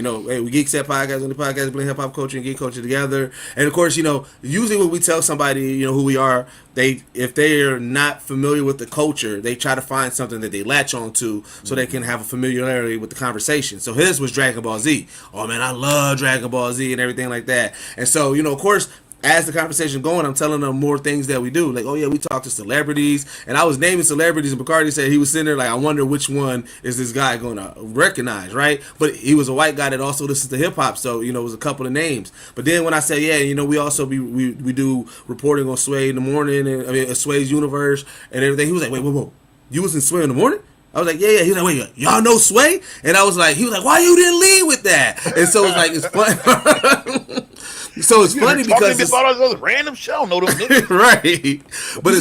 You know, hey, we Geeks Hip-Hop podcast, only podcast blend hip-hop culture and geek culture together. And of course, you know, usually when we tell somebody, you know, who we are, if they are not familiar with the culture, they try to find something that they latch on to so they can have a familiarity with the conversation. So his was Dragon Ball Z. Oh man, I love Dragon Ball Z and everything like that. And so, you know, of course, as the conversation going, I'm telling them more things that we do. Like, oh yeah, we talk to celebrities, and I was naming celebrities, and Bacardi said he was sitting there like, I wonder which one is this guy going to recognize, right? But he was a white guy that also listens to hip hop, so you know, it was a couple of names. But then when I said, yeah, you know, we also we do reporting on Sway in the morning, and I mean Sway's universe and everything. He was like, wait, you was in Sway in the morning? I was like, yeah. He was like, wait, y'all know Sway? And I was like, he was like, why you didn't lead with that? And so it's like, it's fun. So it's funny because it's about those random shit. I don't know them niggas. Right. But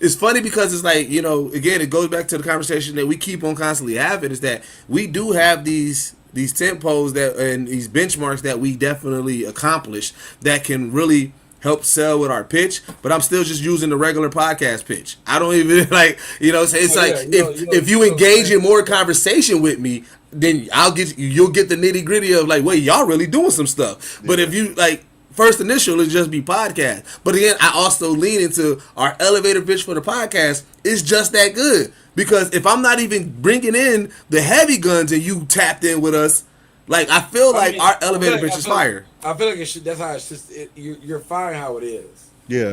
it's funny because it's like, you know, again, it goes back to the conversation that we keep on constantly having, is that we do have these tempos that and these benchmarks that we definitely accomplish that can really help sell with our pitch, but I'm still just using the regular podcast pitch. I don't even like, you know, it's if you engage in more conversation with me, then you'll get the nitty gritty of like, wait, y'all really doing some stuff. But if you like, first initial is just be podcast. But again, I also lean into our elevator pitch for the podcast is just that good, because if I'm not even bringing in the heavy guns and you tapped in with us, like I feel like our elevator pitch is fire. I feel like it should. That's how it's just. You're fine how it is. Yeah.